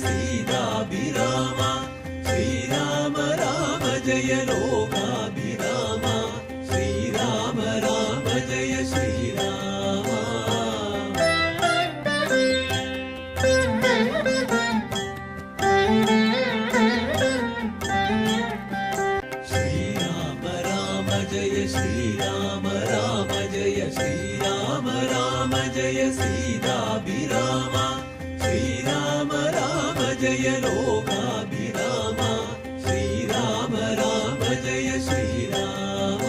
सीताभिराम श्रीराम राम जय लोकाभिराम श्रीराम राम जय श्रीराम श्रीराम राम जय श्रीराम राम जय श्रीराम राम जय सीताभिराम श्रीराम राम जय लोकाभिराम श्रीराम राम जय श्रीराम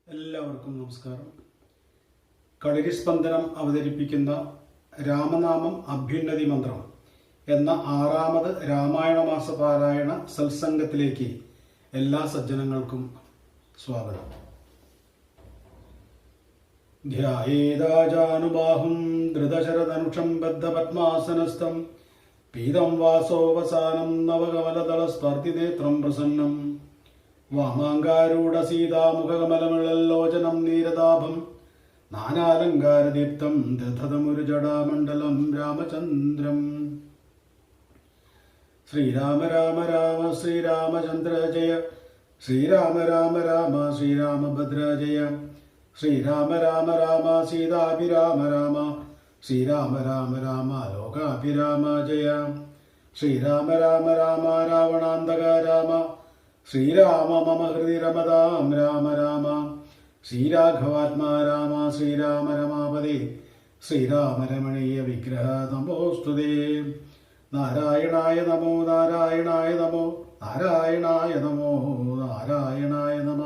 എല്ലാവർക്കും നമസ്കാരം. കളരിസ്പന്ദനം അവതരിപ്പിക്കുന്ന രാമനാമം അഭ്യുന്നതി മന്ത്രം എന്ന 6ാമത് രാമായണ മാസ പാരായണ സത്സംഗത്തിലേക്ക് എല്ലാ സജ്ജനങ്ങൾക്കും സ്വാഗതം. ധ്യായേതാജാനുബാഹും ധൃതശരധനുഷം ബദ്ധപത്മാസനസ്ഥം പീതം വാസോവസാനം നവകമലദളസ്പർദ്ധിനേത്രം പ്രസന്നം വാമാങ്കാരൂഢ സീതാമുഖകമലമിളല്ലോചനം നീരതാഭം നാനാലങ്കാരദീപ്തം ദധതമൊരു ജടാമണ്ഡലം രാമചന്ദ്രം. ശ്രീരാമ രാമ രാമ ശ്രീരാമചന്ദ്ര ജയ ശ്രീരാമ രാമ രാമ ശ്രീരാമഭദ്ര ജയ ശ്രീരാമ രാമ രാമ സീതാഭിരാമ രാമ ശ്രീരാമ രാമ രാമ ലോകാഭിരാമ ജയ ശ്രീരാമ രാമ രാമ രാവണാന്തക രാമ ശ്രീരാമ മമ ഹൃദി രമതാം രാമ രാമ ശ്രീരാഘവാത്മാ രാമ ശ്രീരാമ രമാപദേ ശ്രീരാമ രമണീയ വിഗ്രഹ നമോസ്തുതേ. നാരായണായ നമോ നാരായണായ നമോ നാരായണായ നമോ നാരായണായ നമ.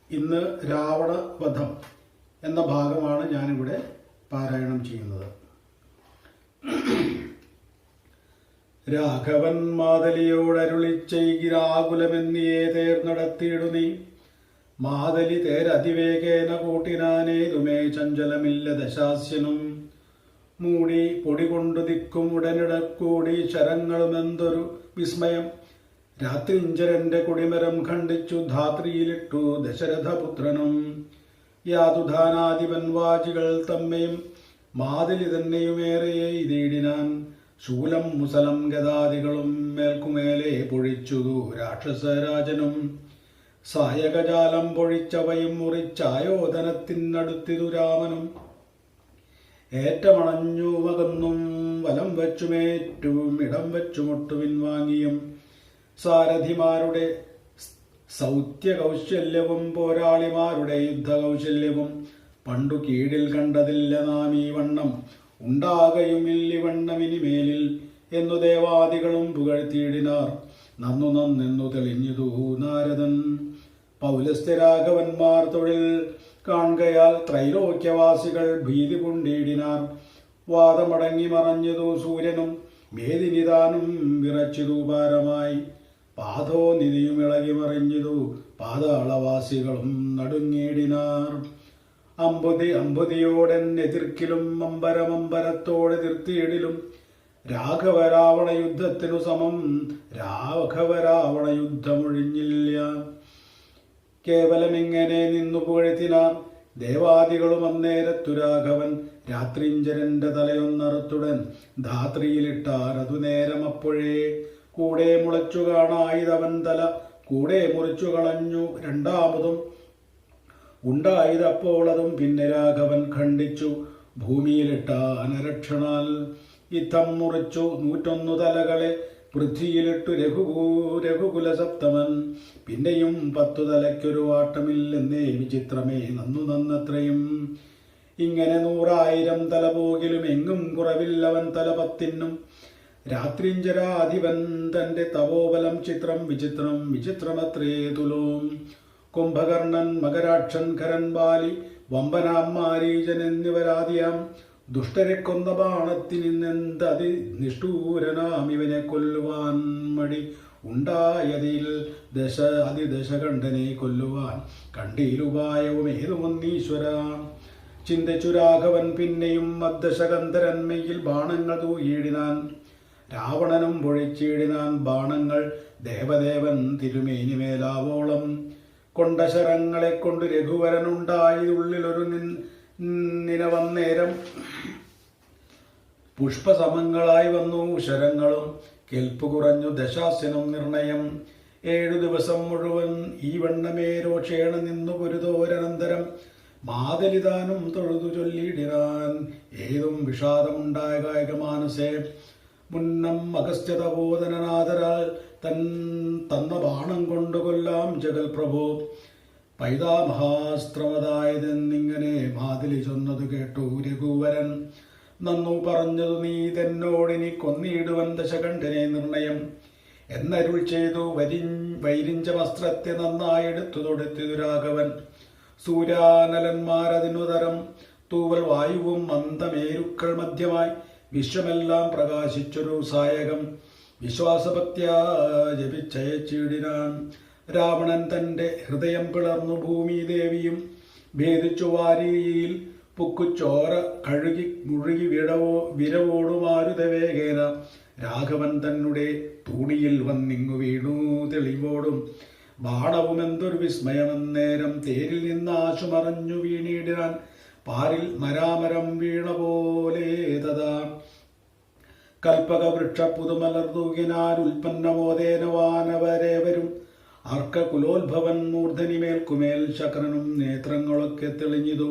ഇന്ന് രാവണവധം എന്ന ഭാഗമാണ് ഞാനിവിടെ പാരായണം ചെയ്യുന്നത്. രാഘവൻ മാതലിയോടരുളിച്ചെയ്കിരാകുലമെന്നിയേ തേർന്നടത്തിയിടു നീ മാതലി തേരതിവേഗേന കൂട്ടിനാനേതുമേ ചഞ്ചലമില്ല ദശാസ്യനും മൂടി പൊടികൊണ്ടു ദിക്കും ഉടനിടക്കൂടി ശരങ്ങളുമെന്തൊരു വിസ്മയം രാത്രിഞ്ചരന്റെ കുടിമരം ഖണ്ഡിച്ചു ധാത്രിയിലിട്ടു ദശരഥപുത്രനും യാതുധാനാധിപൻ വാജികൾ തമ്മയും മാതലി തന്നെയുമേറെയെ ഇതീടിനാൻ ശൂലം മുസലം ഗദാദികളും മേൽക്കുമേലെ പൊഴിച്ചുതു രാക്ഷസരാജനും സായകജാലം പൊഴിച്ചവയും മുറിച്ചായോധനത്തിനടുത്തിതു രാമനും ഏറ്റമണഞ്ഞു മകന്നും വലം വച്ചുമേറ്റും ഇടം വച്ചുമൊട്ടുവിൻ വാങ്ങിയും സാരഥിമാരുടെ സൗത്യകൗശല്യവും പോരാളിമാരുടെ യുദ്ധകൗശല്യവും പണ്ടു കീഴിൽ കണ്ടതില്ല നാം ഈ വണ്ണം ഉണ്ടാകയുമില്ലിവണ്ണമിനിമേലിൽ എന്നു ദേവാദികളും പുകഴ്ത്തിയിടിനാർ. നന്നു നന്നെന്നു തെളിഞ്ഞതു നാരദൻ പൗലസ്ത്യരാഘവന്മാർ തൊഴിൽ കാണുകയാൽ ത്രൈലോക്യവാസികൾ ഭീതി പൂണ്ടിയിടിനാർ. വാദമടങ്ങി മറഞ്ഞതു സൂര്യനും മേദിനിതാനും വിറച്ചിതു പാരമായി പാദോ നിധിയും ഇളകി മറിഞ്ഞതു പാതാളവാസികളും നടുങ്ങിയിടിനാർ. അമ്പതിയോടെന്നെതിർക്കിലും അമ്പരമമ്പരത്തോടെതിർത്തിയിടിലും രാഘവരാവണ യുദ്ധത്തിനു സമം രാഘവരാവണ യുദ്ധമൊഴിഞ്ഞില്ല. കേവലമിങ്ങനെ നിന്നു പുകഴ്ത്തിനാർ ദേവാദികളും അന്നേരത്തു രാഘവൻ രാത്രിഞ്ചരന്റെ തലയൊന്നറുത്തുടൻ ധാത്രിയിലിട്ടാർ. അതു നേരം അപ്പോഴേ കൂടെ മുളച്ചു കാണായിതവൻ തല കൂടെ മുറിച്ചു കളഞ്ഞു രണ്ടാമതും ഉണ്ടായതപ്പോൾ അതും പിന്നെ രാഘവൻ ഖണ്ഡിച്ചു ഭൂമിയിലിട്ടാനരക്ഷണാൽ. യുദ്ധം മുറിച്ചു 101 തലകളെ പൃഥ്വിയിലിട്ടു രഘുകുല സപ്തമൻ. പിന്നെയും 10 തലയ്ക്കൊരു വാട്ടമില്ലെന്നേ വിചിത്രമേ നന്നു നന്നത്രയും. ഇങ്ങനെ 100,000 തല പോകിലും എങ്ങും കുറവില്ലവൻ തല 10നും. രാത്രിഞ്ചരാധിപൻ തന്റെ തപോബലം ചിത്രം വിചിത്രം വിചിത്രമത്രേ തുലോം. കുംഭകർണൻ മകരാക്ഷൻ ഖരൻ ബാലി വമ്പനാം മാരീചൻ എന്നിവരാദിയാം ദുഷ്ടരെ കൊന്ന ബാണത്തിനെന്തതി നിഷ്ഠൂരനാം ഇവനെ കൊല്ലുവാൻ മടി ഉണ്ടായതിൽ അതിദശകണ്ഠനെ കൊല്ലുവാൻ കണ്ടീലുപായവും ഏതുമൊന്നീശ്വര. ചിന്തിച്ചു രാഘവൻ പിന്നെയും അദ്ദശകന്ധരന്മയിൽ ബാണങ്ങൾ തൂയിടിനാൻ. രാവണനും പൊഴിച്ചിടിനാൻ ബാണങ്ങൾ ദേവദേവൻ തിരുമേനിമേലാവോളം. കൊണ്ട ശരങ്ങളെ കൊണ്ട് രഘുവരനുണ്ടായതുള്ളിലൊരു നിനവന്നേരം പുഷ്പസമങ്ങളായി വന്നു ശരങ്ങളും. കെൽപ്പ് കുറഞ്ഞു ദശാസ്യനും നിർണയം. 7 ദിവസം മുഴുവൻ ഈ വണ്ണമേ രോഷേണ നിന്നു പൊരുതോരനന്തരം മാതലിതാനും തൊഴുതു ചൊല്ലിയിടിനാൻ ഏതും വിഷാദമുണ്ടായ കായിക മാനസേ. മുന്നം അഗസ്ത്യതബോധനനാഥരാൽ തന്ന ബാണം കൊണ്ടു കൊല്ലാം ജഗൽ പ്രഭോ. പൈതാമഹാസ്ത്രമതായതെന്നിങ്ങനെ മാതിലി ചൊന്നതു കേട്ടു രഘുവരൻ. നന്നു പറഞ്ഞതു നീ തെന്നോടിനി കൊന്നിടുവൻ ദശകണ്ഠനെ നിർണയം എന്നരുൾ ചെയ്തു. വൈരിഞ്ച വസ്ത്രത്തെ നന്നായെടുത്തു തൊടുത്തിതു രാഘവൻ. സൂര്യാനലന്മാരതിനുതരം തൂവൽ വായുവും മന്ദമേരുക്കൾ മധ്യമായി വിശ്വമെല്ലാം പ്രകാശിച്ചൊരു സായകം വിശ്വാസഭക്ത്യാ ജപിച്ചയച്ചിടിനാൻ. രാവണൻ തന്റെ ഹൃദയം പിളർന്നു ഭൂമി ദേവിയും ഭേദിച്ചു വാരിയിൽ പുക്കുച്ചോര കഴുകി മുഴുകി വിരവോടുമാരുതവേഗേന രാഘവൻ തന്നെ തൂണിയിൽ വന്നിങ്ങു വീണു തെളിവോടും. ബാണവും എന്തൊരു വിസ്മയമെന്നേരം തേരിൽ നിന്നാശു മറഞ്ഞു വീണിടിനാൻ പാരിൽ മരാമരം വീണ പോലെ തഥാ. കൽപ്പക വൃക്ഷ പുതുമലർ തൂകിനാൽ ഉൽപ്പന്നമോദേന വാനവരേവരും. അർക്ക കുലോത്ഭവൻ മൂർധനിമേൽക്കുമേൽ ശക്രനും നേത്രങ്ങളൊക്കെ തെളിഞ്ഞിതു.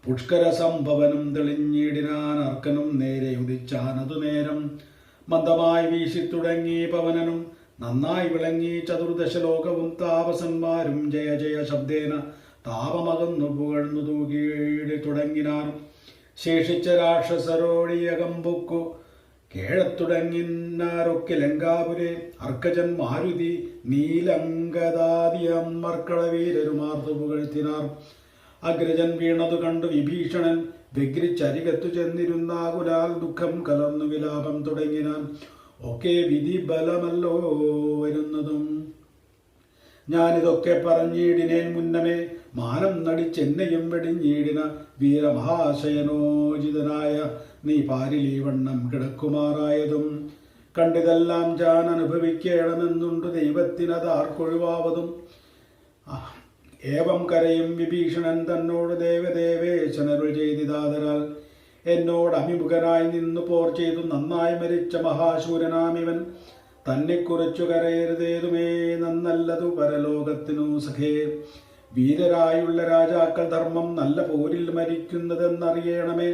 പുഷ്കര സംഭവനും തെളിഞ്ഞിടിനാൻ അർക്കനും നേരെ ഉദിച്ചാനതു നേരം. മന്ദമായി വീശിത്തുടങ്ങി പവനനും നന്നായി വിളങ്ങി ചതുർദശലോകവും. താപസന്മാരും ജയ ജയ ശബ്ദേന താപമകന്നു പുകഴ്ന്നു തൂകിയിടി തുടങ്ങിനാർ. ശേഷിച്ച രാക്ഷസരോടിയകമ്പുക്കു കേഴത്തുടങ്ങിനാരൊക്കെ ലങ്കാപുരെ. അർക്കജൻ മാരുതി നീലങ്കദാദിയമ്മർക്കളവീരരുമാർത്തു പുകഴ്ത്തിനാർ. അഗ്രജൻ വീണതു കണ്ടു വിഭീഷണൻ വ്യഗ്രിച്ചരികത്തു ചെന്നിരുന്നാകുലാൽ ദുഃഖം കലർന്നു വിലാപം തുടങ്ങിനാൻ. ഒക്കെ വിധി ബലമല്ലോ വരുന്നതും ഞാനിതൊക്കെ പറഞ്ഞിടിനേൻ മുന്നമേ. മാനം നടിച്ചെന്നെയും വെടിഞ്ഞിടിന വീരമഹാശയനോജിതനായ നീ പാരിലീ വണ്ണം കിടക്കുമാറായതും. കണ്ടിതെല്ലാം ഞാൻ അനുഭവിക്കണമെന്നുണ്ട് ദൈവത്തിനതാർക്കൊഴിവാവതും. ഏവം കരയും വിഭീഷണൻ തന്നോട് ദേവദേവേശനരുൾ ചെയ്തിതാതരാൽ. എന്നോട് അഭിമുഖനായി നിന്നു പോർ ചെയ്തു നന്നായി മരിച്ച മഹാശൂരനാമിവൻ. തന്നെക്കുറിച്ചു കരയരുതേതുമേ നന്നല്ലതു പരലോകത്തിനു സഖേ. വീരരായുള്ള രാജാക്കൾ ധർമ്മം നല്ല പോരിൽ മരിക്കുന്നതെന്നറിയണമേ.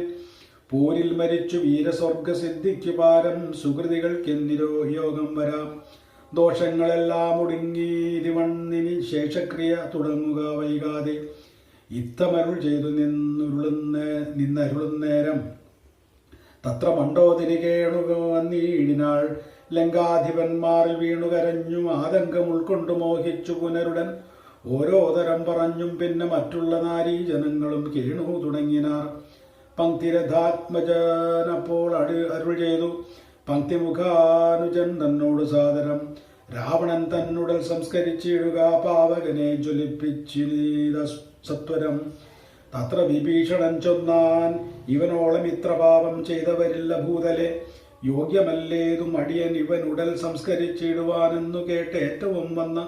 പോരിൽ മരിച്ചു വീരസ്വർഗസിദ്ധിക്കു പാരം സുഹൃതികൾക്കെന്നിരോ യോഗം വരാം. ദോഷങ്ങളെല്ലാം ഒടുങ്ങിരിവണ്ണിനി ശേഷക്രിയ തുടങ്ങുക വൈകാതെ. ഇത്തമരുൾ ചെയ്തു നിന്നരുളുന്നേരം തത്ര മണ്ഡോദരി കേണുക വന്നീടിനാൾ. ലങ്കാധിപന്മാർ വീണു കരഞ്ഞു ആതങ്കം ഉൾക്കൊണ്ടു മോഹിച്ചു പുനരുടൻ. ഓരോ തരം പറഞ്ഞും പിന്നെ മറ്റുള്ള നാരീജനങ്ങളും കേണു തുടങ്ങിനാർ. പങ്ക്തിരഥാത്മജനപ്പോൾ അരുൾ ചെയ്തു പങ്ക്തിമുഖാനുജൻ തന്നോട് സാദരം. രാവണൻ തന്നുടൽ സംസ്കരിച്ചിടുക പാവകനെ ജ്വലിപ്പിച്ചിത സത്വരം. തത്ര വിഭീഷണൻ ചൊന്നാൻ ഇവനോളം ഇത്ര പാപം ചെയ്തവരില്ല ഭൂതലെ. യോഗ്യമല്ലേതും അടിയൻ ഇവനുടൽ സംസ്കരിച്ചിടുവാനെന്നു കേട്ട് ഏറ്റവും വന്ന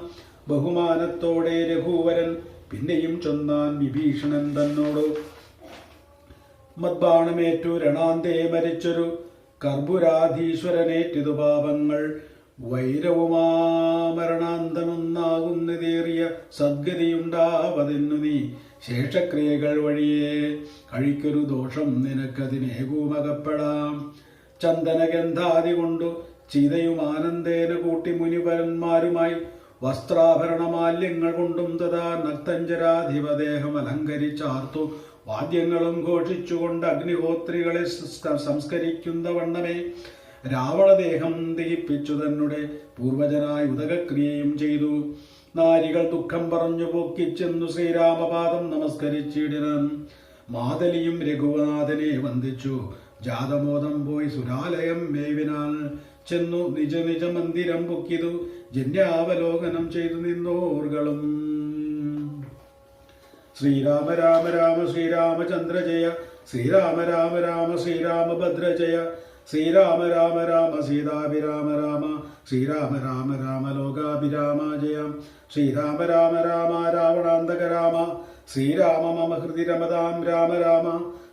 ബഹുമാനത്തോടെ രഘുവരൻ പിന്നെയും ചൊന്നാൻ വിഭീഷണൻ തന്നോട്. മദ്ബാണമേറ്റു രണാന്തേ മരിച്ചൊരു കർപ്പുരാധീശ്വരനേറ്റിതു പാപങ്ങൾ. വൈരവുമാമരണാന്തമൊന്നാകുന്നതേറിയ സദ്ഗതിയുണ്ടാവതെന്നു നീ ശേഷക്രിയകൾ വഴിയേ കഴിക്കൊരു ദോഷം നിനക്കതിനേകൂമകപ്പെടാം. ചന്ദനഗന്ധാദി കൊണ്ടു ചിതയും ആനന്ദേന കൂട്ടി മുനിവരന്മാരുമായി വസ്ത്രാഭരണമാല്യങ്ങൾ കൊണ്ടും തഥാ നക്തഞ്ചരാധിപദേഹം അലങ്കരിച്ചാർത്തു വാദ്യങ്ങളും ഘോഷിച്ചുകൊണ്ട് അഗ്നിഹോത്രികളെ സംസ്കരിക്കുന്ന വണ്ണമേ രാവണദേഹം ദഹിപ്പിച്ചു തന്നെ പൂർവജനായി ഉദകക്രിയയും ചെയ്തു. നാരികൾ ദുഃഖം പറഞ്ഞു പൊക്കിച്ചെന്നു ശ്രീരാമപാദം നമസ്കരിച്ചിടിനാൻ. മാതലിയും രഘുനാഥനെ വന്ദിച്ചു ജാതമോദം പോയി സുരാലയം മേവിനാൽ. ചെന്നു നിജ നിജ മന്ദിരം പൊക്കിതു ജന്യാവലോകനം ചെയ്തു നിന്നോർകളും. ശ്രീരാമ രാമ രാമ ശ്രീരാമചന്ദ്ര ജയ. ശ്രീരാമ രാമ രാമ ശ്രീരാമഭദ്ര ജയ. ശ്രീരാമ രാമ രാമ സീതാഭിരാമ രാമ ശ്രീരാമ രാമ രാമ ലോകാഭിരാമ ജയം ശ്രീരാമ രാമ രാമ രാവണാന്തക രാമ ശ്രീരാമ മമ ഹൃദി രമതാം രാമ രാമ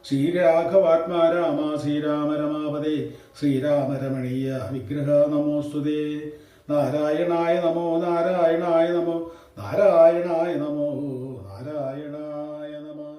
ശ്രീരാഘവാത്മാ രാമ ശ്രീരാമ രമാപദേ ശ്രീരാമ രമണീയ വിഗ്രഹ നമോസ്തുതേ നാരായണായ നമോ നാരായണായ നമോ നാരായണായ നമോ നാരായണായ നമോ.